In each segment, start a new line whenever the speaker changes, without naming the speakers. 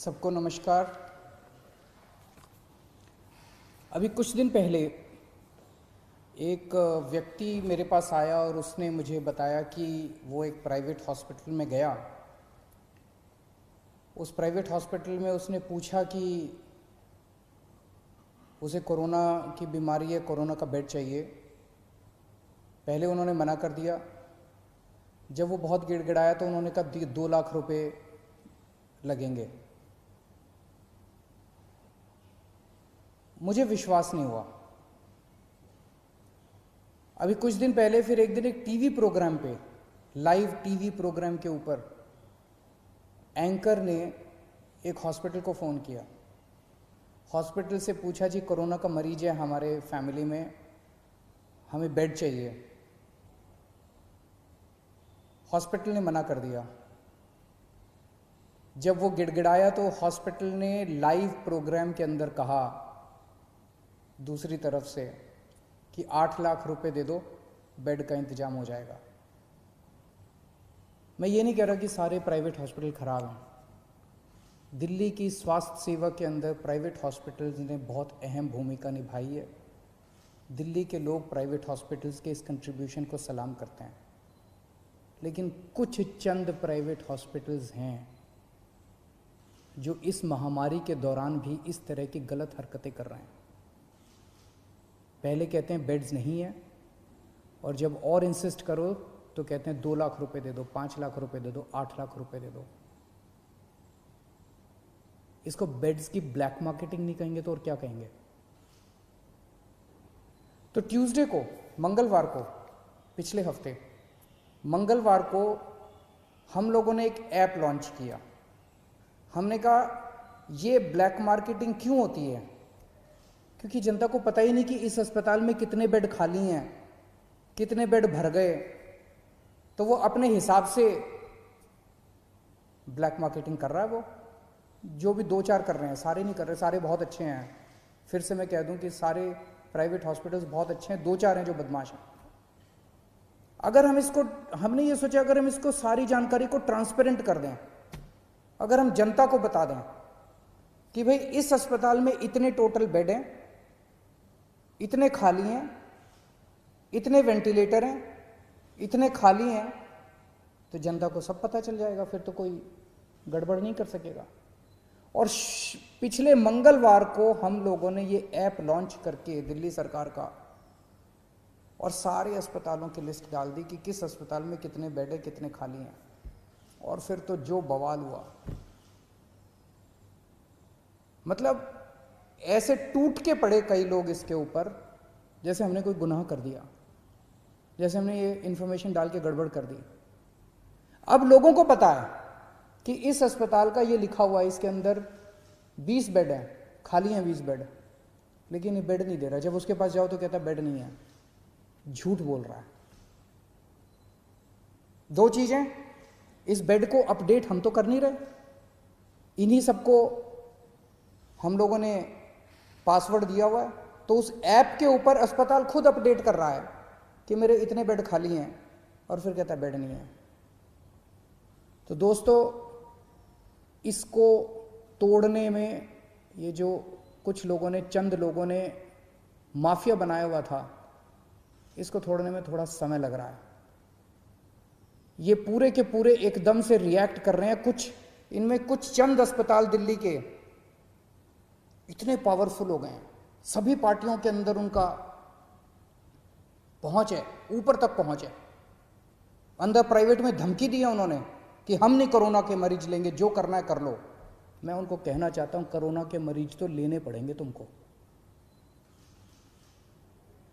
सबको नमस्कार। अभी कुछ दिन पहले एक व्यक्ति मेरे पास आया और उसने मुझे बताया कि वो एक प्राइवेट हॉस्पिटल में गया। उस प्राइवेट हॉस्पिटल में उसने पूछा कि उसे कोरोना की बीमारी है, कोरोना का बेड चाहिए। पहले उन्होंने मना कर दिया। जब वो बहुत गिड़गिड़ाया तो उन्होंने कहा 2 लाख रुपए लगेंगे। मुझे विश्वास नहीं हुआ। अभी कुछ दिन पहले फिर एक दिन एक टीवी प्रोग्राम पे, लाइव टीवी प्रोग्राम के ऊपर एंकर ने एक हॉस्पिटल को फ़ोन किया। हॉस्पिटल से पूछा, जी कोरोना का मरीज है हमारे फैमिली में, हमें बेड चाहिए। हॉस्पिटल ने मना कर दिया। जब वो गिड़गिड़ाया तो हॉस्पिटल ने लाइव प्रोग्राम के अंदर कहा दूसरी तरफ से कि 8 लाख रुपए दे दो, बेड का इंतजाम हो जाएगा। मैं ये नहीं कह रहा कि सारे प्राइवेट हॉस्पिटल खराब हैं। दिल्ली की स्वास्थ्य सेवा के अंदर प्राइवेट हॉस्पिटल्स ने बहुत अहम भूमिका निभाई है। दिल्ली के लोग प्राइवेट हॉस्पिटल्स के इस कंट्रीब्यूशन को सलाम करते हैं। लेकिन कुछ चंद प्राइवेट हॉस्पिटल्स हैं जो इस महामारी के दौरान भी इस तरह की गलत हरकतें कर रहे हैं। पहले कहते हैं बेड्स नहीं है, और जब और इंसिस्ट करो तो कहते हैं 2 लाख रुपए दे दो, 5 लाख रुपए दे दो, 8 लाख रुपए दे दो। इसको बेड्स की ब्लैक मार्केटिंग नहीं कहेंगे तो और क्या कहेंगे। तो ट्यूसडे को, मंगलवार को, पिछले हफ्ते मंगलवार को हम लोगों ने एक ऐप लॉन्च किया। हमने कहा ये ब्लैक मार्केटिंग क्यों होती है, क्योंकि जनता को पता ही नहीं कि इस अस्पताल में कितने बेड खाली हैं, कितने बेड भर गए। तो वो अपने हिसाब से ब्लैक मार्केटिंग कर रहा है। वो जो भी 2-4 कर रहे हैं, सारे नहीं कर रहे, सारे बहुत अच्छे हैं। फिर से मैं कह दूं कि सारे प्राइवेट हॉस्पिटल्स बहुत अच्छे हैं, 2-4 हैं जो बदमाश हैं। अगर हम इसको, हमने ये सोचा अगर हम इसको सारी जानकारी को ट्रांसपेरेंट कर दें, अगर हम जनता को बता दें कि भाई इस अस्पताल में इतने टोटल बेड हैं, इतने खाली हैं, इतने वेंटिलेटर हैं, इतने खाली हैं, तो जनता को सब पता चल जाएगा। फिर तो कोई गड़बड़ नहीं कर सकेगा। और पिछले मंगलवार को हम लोगों ने ये ऐप लॉन्च करके दिल्ली सरकार का, और सारे अस्पतालों की लिस्ट डाल दी कि किस अस्पताल में कितने बेड हैं, कितने खाली हैं। और फिर तो जो बवाल हुआ, मतलब ऐसे टूट के पड़े कई लोग इसके ऊपर, जैसे हमने कोई गुनाह कर दिया, जैसे हमने ये इंफॉर्मेशन डाल के गड़बड़ कर दी। अब लोगों को पता है कि इस अस्पताल का ये लिखा हुआ है, इसके अंदर 20 बेड हैं, खाली हैं 20 बेड, लेकिन ये बेड नहीं दे रहा। जब उसके पास जाओ तो कहता बेड नहीं है, झूठ बोल रहा है। 2 चीजें, इस बेड को अपडेट हम तो कर नहीं रहे, इन्हीं सबको हम लोगों ने पासवर्ड दिया हुआ है। तो उस ऐप के ऊपर अस्पताल खुद अपडेट कर रहा है कि मेरे इतने बेड खाली हैं, और फिर कहता है बेड नहीं है। तो दोस्तों, इसको तोड़ने में ये जो कुछ लोगों ने, चंद लोगों ने माफिया बनाया हुआ था, इसको तोड़ने में थोड़ा समय लग रहा है। ये पूरे के पूरे एकदम से रिएक्ट कर रहे हैं। कुछ इनमें कुछ चंद अस्पताल दिल्ली के इतने पावरफुल हो गए हैं, सभी पार्टियों के अंदर उनका पहुंच है, ऊपर तक पहुंच है। अंदर प्राइवेट में धमकी दी है उन्होंने कि हम नहीं कोरोना के मरीज लेंगे, जो करना है कर लो। मैं उनको कहना चाहता हूं, कोरोना के मरीज तो लेने पड़ेंगे तुमको।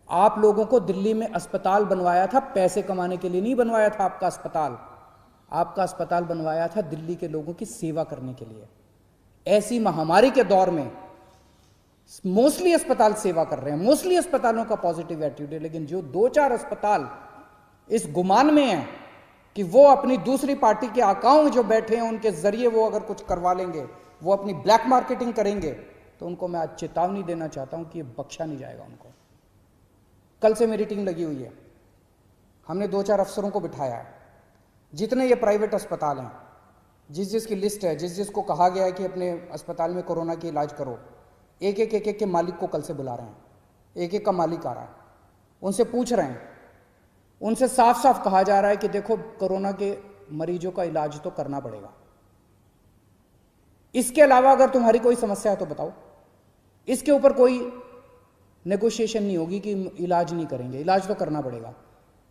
आप लोगों को दिल्ली में अस्पताल बनवाया था, पैसे कमाने के लिए नहीं बनवाया था। आपका अस्पताल बनवाया था दिल्ली के लोगों की सेवा करने के लिए। ऐसी महामारी के दौर में मोस्टली अस्पताल सेवा कर रहे हैं, मोस्टली अस्पतालों का पॉजिटिव एटीट्यूड है। लेकिन जो 2-4 अस्पताल इस गुमान में हैं कि वो अपनी दूसरी पार्टी के अकाउंट जो बैठे हैं उनके जरिए वो अगर कुछ करवा लेंगे, वो अपनी ब्लैक मार्केटिंग करेंगे, तो उनको मैं आज चेतावनी देना चाहता हूं कि ये बख्शा नहीं जाएगा उनको। कल से मेरी टीम लगी हुई है, हमने 2-4 अफसरों को बिठाया है। जितने ये प्राइवेट अस्पताल हैं, जिस जिसकी लिस्ट है, जिस जिसको कहा गया है कि अपने अस्पताल में कोरोना की इलाज करो, एक एक एक एक के मालिक को कल से बुला रहे हैं, एक एक का मालिक आ रहा है, उनसे पूछ रहे हैं, उनसे साफ साफ कहा जा रहा है कि देखो कोरोना के मरीजों का इलाज तो करना पड़ेगा, इसके अलावा अगर तुम्हारी कोई समस्या है तो बताओ। इसके ऊपर कोई नेगोशिएशन नहीं होगी कि इलाज नहीं करेंगे, इलाज तो करना पड़ेगा।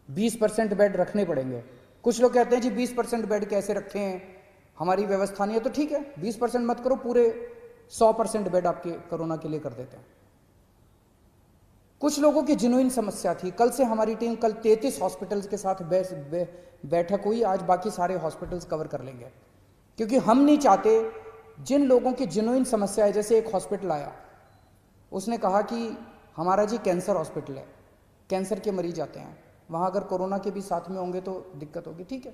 20% बेड रखने पड़ेंगे। कुछ लोग कहते हैं जी 20% बेड कैसे रखे हैं, हमारी व्यवस्था नहीं है, तो ठीक है 20% मत करो, पूरे 100% बेड आपके कोरोना के लिए कर देते हैं। कुछ लोगों की जेन्युइन समस्या थी, कल से हमारी टीम कल 33 हॉस्पिटल्स के साथ बैठक हुई, आज बाकी सारे हॉस्पिटल्स कवर कर लेंगे, क्योंकि हम नहीं चाहते जिन लोगों की जेन्युइन समस्या है। जैसे एक हॉस्पिटल आया, उसने कहा कि हमारा जी कैंसर हॉस्पिटल है, कैंसर के मरीज आते हैं, वहाँ अगर कोरोना के भी साथ में होंगे तो दिक्कत होगी, ठीक है।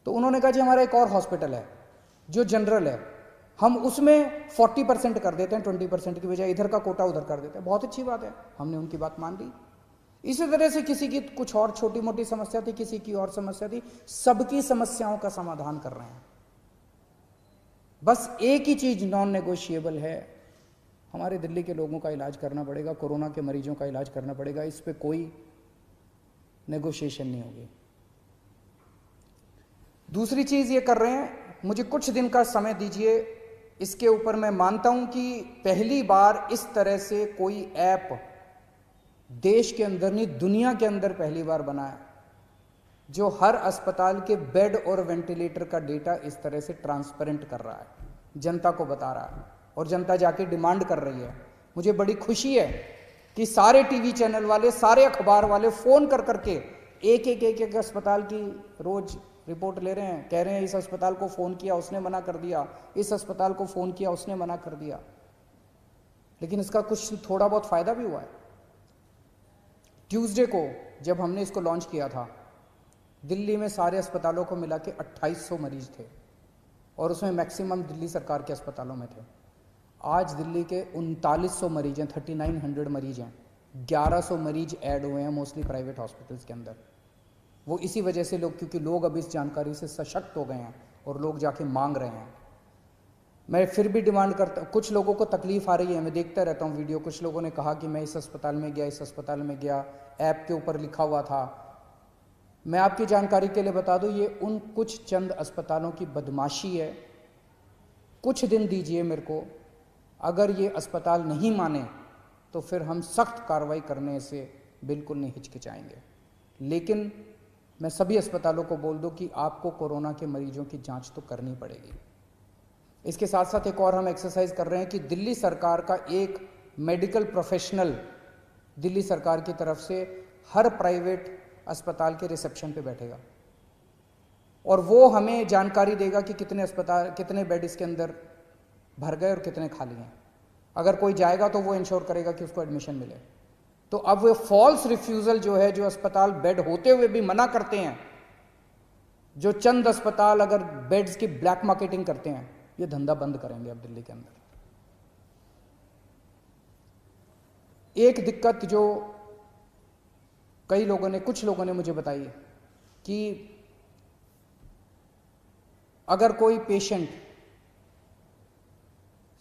तो उन्होंने कहा जी हमारा एक और हॉस्पिटल है जो जनरल है, हम उसमें 40% कर देते हैं, 20% की बजाय इधर का कोटा उधर कर देते हैं। बहुत अच्छी बात है, हमने उनकी बात मान ली। इसी तरह से किसी की कुछ और छोटी मोटी समस्या थी, किसी की और समस्या थी, सबकी समस्याओं का समाधान कर रहे हैं। बस एक ही चीज नॉन नेगोशिएबल है, हमारे दिल्ली के लोगों का इलाज करना पड़ेगा, कोरोना के मरीजों का इलाज करना पड़ेगा, इस पे कोई नेगोशिएशन नहीं होगी। दूसरी चीज ये कर रहे हैं, मुझे कुछ दिन का समय दीजिए, इसके ऊपर मैं मानता हूं कि पहली बार इस तरह से कोई ऐप देश के अंदर नहीं दुनिया के अंदर पहली बार बना है, जो हर अस्पताल के बेड और वेंटिलेटर का डेटा इस तरह से ट्रांसपेरेंट कर रहा है, जनता को बता रहा है, और जनता जाके डिमांड कर रही है। मुझे बड़ी खुशी है कि सारे टीवी चैनल वाले, सारे अखबार वाले फोन कर करके एक एक एक एक अस्पताल की रोज रिपोर्ट ले रहे हैं, कह रहे हैं इस अस्पताल को फोन किया उसने मना कर दिया, इस अस्पताल को फोन किया उसने मना कर दिया। लेकिन इसका कुछ थोड़ा बहुत फायदा भी हुआ है। ट्यूसडे को जब हमने इसको लॉन्च किया था, दिल्ली में सारे अस्पतालों को मिला के 2800 मरीज थे, और उसमें मैक्सिमम दिल्ली सरकार के अस्पतालों में थे। आज दिल्ली के 3900 मरीज हैं, 3900 मरीज हैं, 1100 मरीज ऐड हुए हैं मोस्टली प्राइवेट हॉस्पिटल्स के अंदर। वो इसी वजह से लोग, क्योंकि लोग अब इस जानकारी से सशक्त हो गए हैं और लोग जाके मांग रहे हैं। मैं फिर भी डिमांड करता, कुछ लोगों को तकलीफ आ रही है, मैं देखता रहता हूँ वीडियो, कुछ लोगों ने कहा कि मैं इस अस्पताल में गया, इस अस्पताल में गया, ऐप के ऊपर लिखा हुआ था। मैं आपकी जानकारी के लिए बता दूं, ये उन कुछ चंद अस्पतालों की बदमाशी है। कुछ दिन दीजिए मेरे को, अगर ये अस्पताल नहीं माने तो फिर हम सख्त कार्रवाई करने से बिल्कुल नहीं हिचकिचाएंगे। लेकिन मैं सभी अस्पतालों को बोल दूं कि आपको कोरोना के मरीजों की जांच तो करनी पड़ेगी। इसके साथ साथ एक और हम एक्सरसाइज कर रहे हैं कि दिल्ली सरकार का एक मेडिकल प्रोफेशनल दिल्ली सरकार की तरफ से हर प्राइवेट अस्पताल के रिसेप्शन पे बैठेगा, और वो हमें जानकारी देगा कि कितने अस्पताल, कितने बेड इसके अंदर भर गए और कितने खाली हैं। अगर कोई जाएगा तो वो इंश्योर करेगा कि उसको एडमिशन मिले। तो अब वो फॉल्स रिफ्यूजल जो है, जो अस्पताल बेड होते हुए भी मना करते हैं, जो चंद अस्पताल अगर बेड्स की ब्लैक मार्केटिंग करते हैं, ये धंधा बंद करेंगे अब दिल्ली के अंदर। एक दिक्कत जो कई लोगों ने, कुछ लोगों ने मुझे बताई कि अगर कोई पेशेंट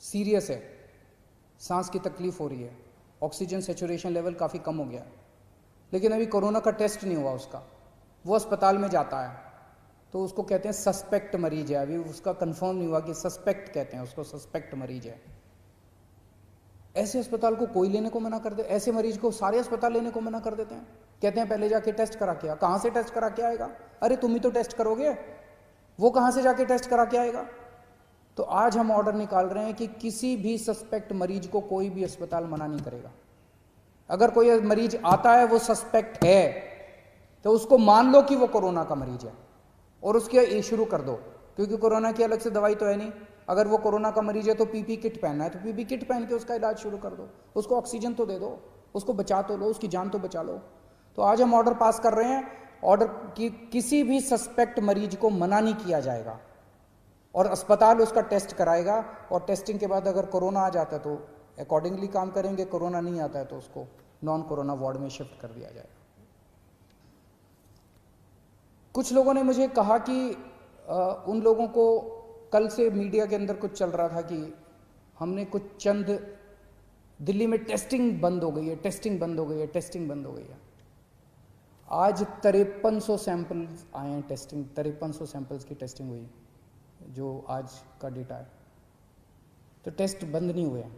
सीरियस है, सांस की तकलीफ हो रही है, ऑक्सीजन सेचुरेशन लेवल काफ़ी कम हो गया, लेकिन अभी कोरोना का टेस्ट नहीं हुआ उसका, वो अस्पताल में जाता है तो उसको कहते हैं सस्पेक्ट मरीज है, अभी उसका कंफर्म नहीं हुआ कि सस्पेक्ट कहते हैं उसको, सस्पेक्ट मरीज है। ऐसे अस्पताल को कोई लेने को मना कर दे, ऐसे मरीज को सारे अस्पताल लेने को मना कर देते हैं, कहते हैं पहले जाके टेस्ट करा के आ। कहाँ से टेस्ट करा के आएगा? अरे तुम ही तो टेस्ट करोगे, वो कहाँ से जाके टेस्ट करा के आएगा? तो आज हम ऑर्डर निकाल रहे हैं कि किसी भी सस्पेक्ट मरीज को कोई भी अस्पताल मना नहीं करेगा। अगर कोई मरीज आता है वो सस्पेक्ट है तो उसको मान लो कि वो कोरोना का मरीज है और उसके शुरू कर दो, क्योंकि कोरोना की अलग से दवाई तो है नहीं। अगर वो कोरोना का मरीज है तो पीपी किट पहनना है तो पीपी किट पहन के उसका इलाज शुरू कर दो, उसको ऑक्सीजन तो दे दो, उसको बचा तो लो, उसकी जान तो बचा लो। तो आज हम ऑर्डर पास कर रहे हैं, ऑर्डर कि किसी भी सस्पेक्ट मरीज को मना नहीं किया जाएगा और अस्पताल उसका टेस्ट कराएगा, और टेस्टिंग के बाद अगर कोरोना आ जाता है तो अकॉर्डिंगली काम करेंगे, कोरोना नहीं आता है तो उसको नॉन कोरोना वार्ड में शिफ्ट कर दिया जाएगा। कुछ लोगों ने मुझे कहा कि उन लोगों को कल से मीडिया के अंदर कुछ चल रहा था कि हमने कुछ चंद दिल्ली में टेस्टिंग बंद हो गई है, टेस्टिंग बंद हो गई है, टेस्टिंग बंद हो गई है। आज 5300 सैंपल्स आए हैं टेस्टिंग, 5300 सैंपल्स की टेस्टिंग हुई जो आज का डेटा है। तो टेस्ट बंद नहीं हुए हैं।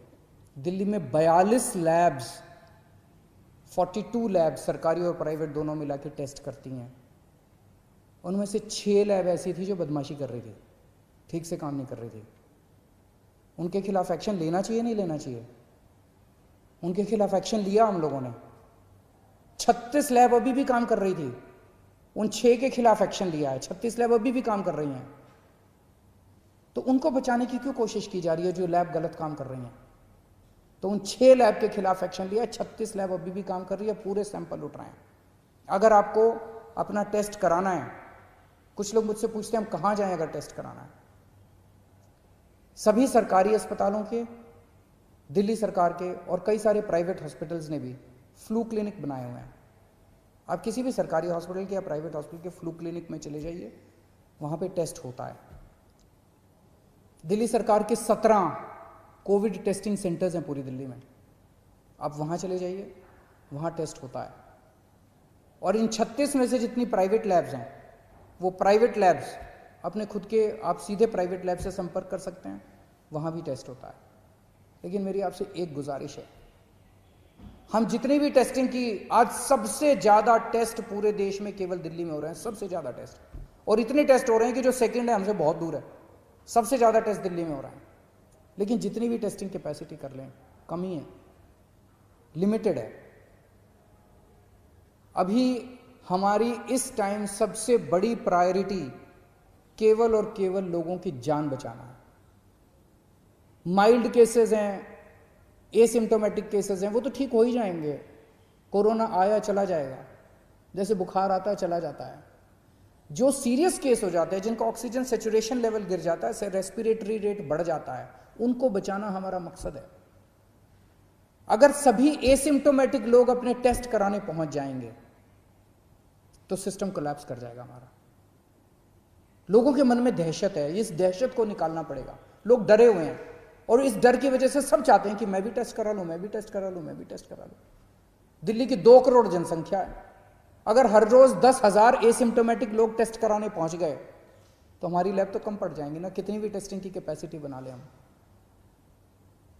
दिल्ली में 42 लैब्स, 42 लैब्स सरकारी और प्राइवेट दोनों मिला के टेस्ट करती हैं। उनमें से 6 लैब ऐसी थी जो बदमाशी कर रही थी, ठीक से काम नहीं कर रही थी। उनके खिलाफ एक्शन लेना चाहिए, नहीं लेना चाहिए? उनके खिलाफ एक्शन लिया हम लोगों ने। 36 लैब अभी भी काम कर रही थी, उन 6 के खिलाफ एक्शन लिया है। 36 लैब अभी भी काम कर रही हैं। तो उनको बचाने की क्यों कोशिश की जा रही है जो लैब गलत काम कर रही हैं? तो उन 6 लैब के खिलाफ एक्शन लिया, 36 लैब अभी भी काम कर रही है, पूरे सैंपल उठ रहे हैं। अगर आपको अपना टेस्ट कराना है, कुछ लोग मुझसे पूछते हैं हम कहाँ जाएं अगर टेस्ट कराना है। सभी सरकारी अस्पतालों के, दिल्ली सरकार के और कई सारे प्राइवेट हॉस्पिटल्स ने भी फ्लू क्लिनिक बनाए हुए हैं। आप किसी भी सरकारी हॉस्पिटल के या प्राइवेट हॉस्पिटल के फ्लू क्लिनिक में चले जाइए, वहाँ पे टेस्ट होता है। दिल्ली सरकार के 17 कोविड टेस्टिंग सेंटर्स हैं पूरी दिल्ली में, आप वहाँ चले जाइए, वहाँ टेस्ट होता है। और इन 36 में से जितनी प्राइवेट लैब्स हैं, वो प्राइवेट लैब्स अपने खुद के, आप सीधे प्राइवेट लैब से संपर्क कर सकते हैं, वहाँ भी टेस्ट होता है। लेकिन मेरी आपसे एक गुजारिश है, हम जितनी भी टेस्टिंग की, आज सबसे ज़्यादा टेस्ट पूरे देश में केवल दिल्ली में हो रहे हैं, सबसे ज़्यादा टेस्ट। और इतने टेस्ट हो रहे हैं कि जो सेकंड है हमसे बहुत दूर है। सबसे ज़्यादा टेस्ट दिल्ली में हो रहा है। लेकिन जितनी भी टेस्टिंग कैपेसिटी कर लें, कमी है, लिमिटेड है। अभी हमारी इस टाइम सबसे बड़ी प्रायोरिटी केवल और केवल लोगों की जान बचाना है। माइल्ड केसेस हैं, एसिम्टोमेटिक केसेस हैं, वो तो ठीक हो ही जाएंगे। कोरोना आया चला जाएगा, जैसे बुखार आता है चला जाता है। जो सीरियस केस हो जाते हैं, जिनका ऑक्सीजन सैचुरेशन लेवल गिर जाता है, रेस्पिरेटरी रेट बढ़ जाता है, उनको बचाना हमारा मकसद है। अगर सभी एसिम्टोमेटिक लोग अपने टेस्ट कराने पहुंच जाएंगे तो सिस्टम कोलैप्स कर जाएगा हमारा। लोगों के मन में दहशत है, इस दहशत को निकालना पड़ेगा। लोग डरे हुए हैं और इस डर की वजह से सब चाहते हैं कि मैं भी टेस्ट करा लूं, मैं भी टेस्ट करा लूं, मैं भी टेस्ट करा लूं। दिल्ली की 2 करोड़ जनसंख्या है। अगर हर रोज 10,000 एसिम्टोमेटिक लोग टेस्ट कराने पहुंच गए तो हमारी लैब तो कम पड़ जाएंगी ना, कितनी भी टेस्टिंग की कैपेसिटी बना ले हम।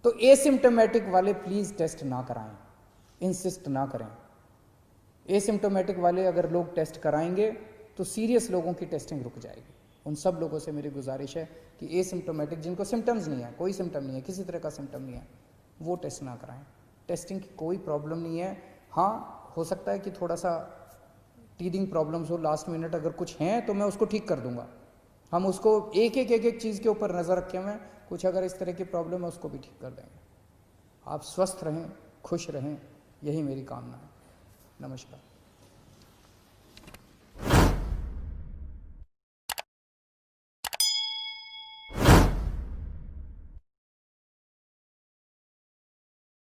तो एसिम्टोमेटिक वाले प्लीज टेस्ट ना कराएं, इंसिस्ट ना करें। एसिम्टोमेटिक वाले अगर लोग टेस्ट कराएंगे तो सीरियस लोगों की टेस्टिंग रुक जाएगी। उन सब लोगों से मेरी गुजारिश है कि एसिम्टोमेटिक, जिनको सिम्टम्स नहीं है, कोई सिम्टम नहीं है, किसी तरह का सिम्टम नहीं है, वो टेस्ट ना कराएं। टेस्टिंग की कोई प्रॉब्लम नहीं है। हाँ, हो सकता है कि थोड़ा सा टीदिंग प्रॉब्लम्स हो लास्ट मिनट, अगर कुछ हैं तो मैं उसको ठीक कर दूंगा। हम उसको एक एक चीज़ के ऊपर नज़र रखे हुए हैं, कुछ अगर इस तरह की प्रॉब्लम है उसको भी ठीक कर देंगे। आप स्वस्थ रहें, खुश रहें, यही मेरी कामना है। नमस्कार।